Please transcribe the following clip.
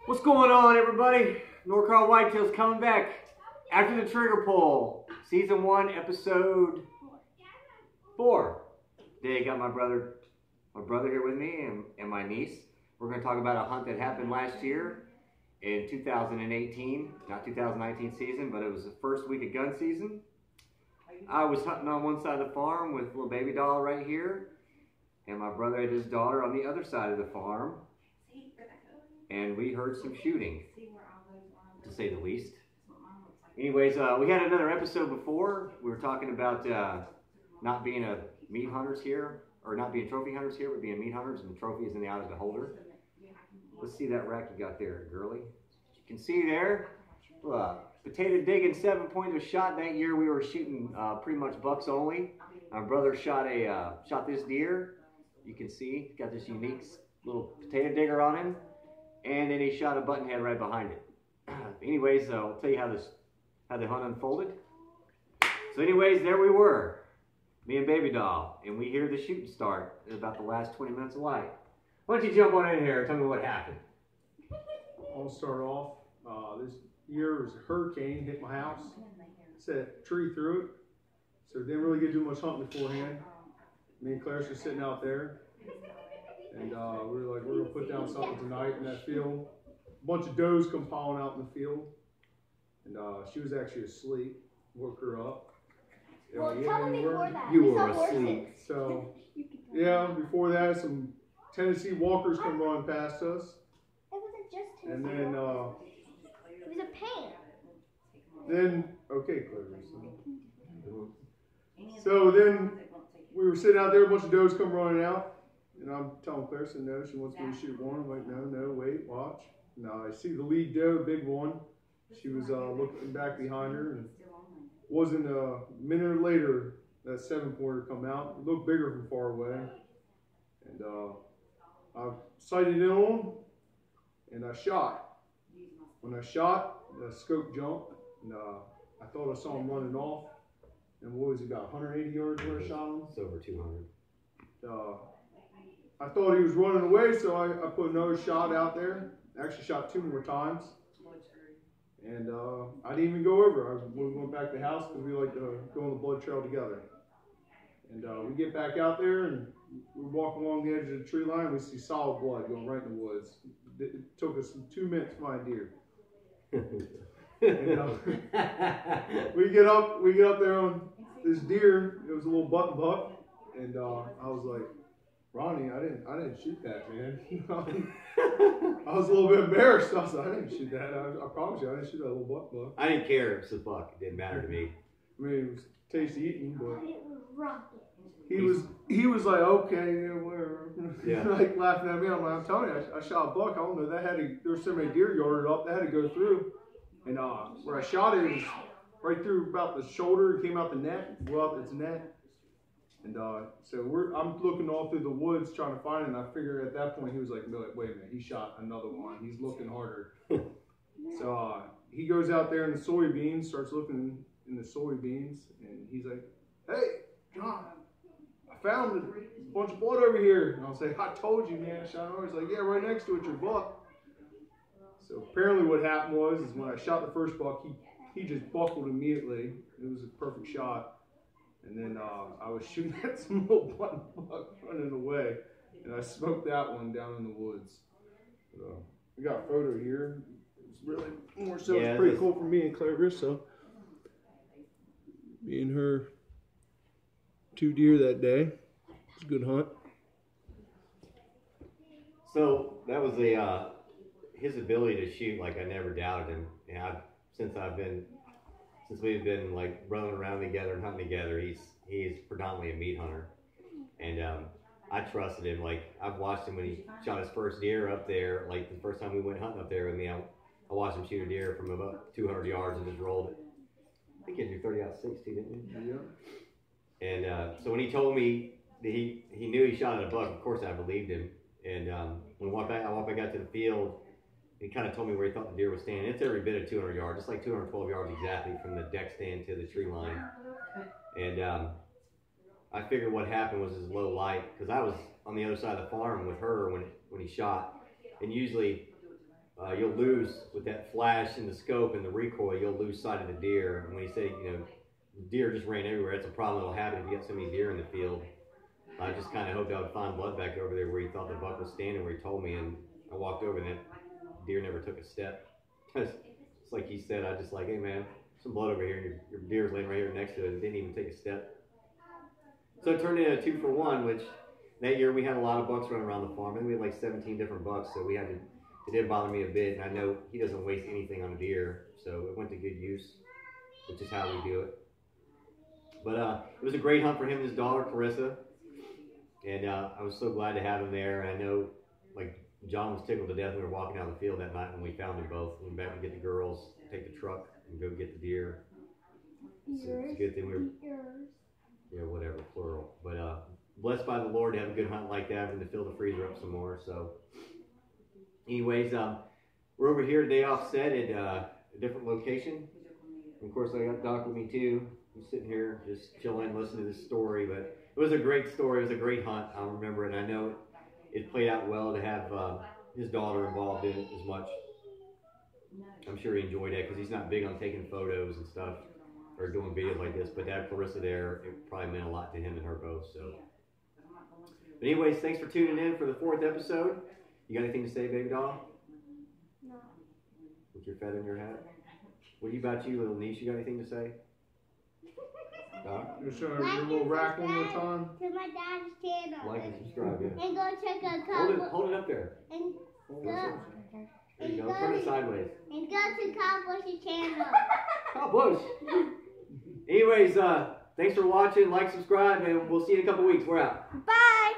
What's going on, everybody? NorCal Whitetails coming back after the trigger pull. Season 1, episode 4. Today I got my brother here with me and my niece. We're going to talk about a hunt that happened last year in 2018, not 2019 season, but it was the first week of gun season. I was hunting on one side of the farm with little baby doll right here, and my brother and his daughter on the other side of the farm. And we heard some shooting, to say the least. Anyways, we had another episode before. We were talking about not being meat hunters here, or not being trophy hunters here, but being meat hunters, and the trophy is in the eye of the beholder. Let's see that rack you got there, girly. You can see there, potato digging 7 points was shot that year. We were shooting pretty much bucks only. My brother shot this deer. You can see he's got this unique little potato digger on him. And then he shot a button head right behind it. Anyways, I'll tell you how the hunt unfolded. So anyways, there we were, me and baby doll, and we hear the shooting start in about the last 20 minutes of light. Why don't you jump on in here and tell me what happened? I'll start off. This year was a hurricane hit my house. Set a tree through it, so didn't really get to do much hunting beforehand. Me and Clarice were sitting out there. And we were like, we're going to put down something tonight in that field. A bunch of does come piling out in the field. And she was actually asleep. Woke her up. Well, tell me before that. You were asleep. So, yeah, before that, some Tennessee walkers come running past us. It wasn't just Tennessee. And then, it was a pain. Then, okay, Clarice. So then we were sitting out there, a bunch of does come running out. And I'm telling Clarissa, no, she wants me to shoot one. I'm like, no, wait, watch. Now I see the lead doe, big one. She was looking back behind her, and wasn't a minute later that 7-pointer come out. It looked bigger from far away. And I sighted in on, and I shot. When I shot, the scope jumped, and I thought I saw him running off. And what was he, about 180 yards when I shot him? It's over 200. I thought he was running away, so I put another shot out there. Actually shot 2 more times. And I didn't even go over. We went back to the house because we like to go on the blood trail together. And we get back out there, and we walk along the edge of the tree line, and we see solid blood going right in the woods. It took us 2 minutes to find a deer. And, we get up there on this deer. It was a little button buck. And I was like, Ronnie, I didn't shoot that, man. I was a little bit embarrassed. I was like, I didn't shoot that. I promise you, I didn't shoot that little buck. I didn't care if it was a buck. It didn't matter to me. I mean, it was tasty eating, but It was rocket. he was like, okay, yeah, whatever. Yeah. Like laughing at me. I'm telling you, I shot a buck. I don't know. There was so many deer yarded up. That had to go through. And where I shot it was right through about the shoulder. It came out the neck, well out its neck. And so I'm looking all through the woods trying to find it, and I figured at that point he was like, wait a minute, he shot another one. He's looking harder. So he goes out there in the soybeans, starts looking in the soybeans, and he's like, hey, John, I found a bunch of blood over here. And I'll say, I told you, man, I shot over. He's like, yeah, right next to it, your buck. So apparently what happened was when I shot the first buck, he just buckled immediately. It was a perfect shot. And then I was shooting at some little button buck running away, and I smoked that one down in the woods. We got a photo here. It's really more so. Yeah, it's pretty cool for me and Clarissa. Me and her, 2 deer that day. It's a good hunt. So that was his ability to shoot. Like, I never doubted him. And since we've been like running around together and hunting together, he's predominantly a meat hunter, and I trusted him. Like, I've watched him when he shot his first deer up there. Like, the first time we went hunting up there with me, I watched him shoot a deer from about 200 yards and just rolled it. I think he had 30 out of 60, didn't he? Yeah. And so when he told me that he knew he shot at a buck, of course I believed him. And when I walked back out to the field. He kind of told me where he thought the deer was standing. It's every bit of 200 yards. It's like 212 yards exactly from the deck stand to the tree line. And I figured what happened was his low light, because I was on the other side of the farm with her when he shot. And usually you'll lose with that flash and the scope and the recoil. You'll lose sight of the deer. And when he said, you know, deer just ran everywhere, it's a problem that'll happen if you got so many deer in the field. I just kind of hoped I would find blood back over there where he thought the buck was standing, where he told me, and I walked over and that deer never took a step. It's like he said, I just like, hey man, some blood over here, and your deer's laying right here next to it, and didn't even take a step. So it turned into a 2 for 1, which that year we had a lot of bucks running around the farm. I think we had like 17 different bucks, so we had to, it did bother me a bit, and I know he doesn't waste anything on a deer, so it went to good use, which is how we do it. But it was a great hunt for him and his daughter, Clarissa. And I was so glad to have him there. And I know, like, John was tickled to death when we were walking out of the field that night when we found them both. We went back and get the girls, take the truck, and go get the deer. So it's a good thing we were, yeah, whatever, plural. But blessed by the Lord to have a good hunt like that and to fill the freezer up some more. So, anyways, we're over here today offset at a different location. And of course, I got Doc with me too. I'm sitting here just chilling, listening to this story, but it was a great story. It was a great hunt. I remember it. I know it played out well to have his daughter involved in it as much. I'm sure he enjoyed that because he's not big on taking photos and stuff or doing videos like this, but to have Clarissa there, it probably meant a lot to him and her both. So, but anyways, thanks for tuning in for the 4th episode. You got anything to say, baby doll? No. With your feather in your hat? What about you, little niece? You got anything to say? Just show your little rack one more time. To my dad's channel. Like and subscribe, yeah. And go check out Cowboy. Hold it up there. And There you go. Turn it sideways. And go to Cowboy's channel. Cowboys. Anyways, thanks for watching. Like, subscribe, and we'll see you in a couple weeks. We're out. Bye.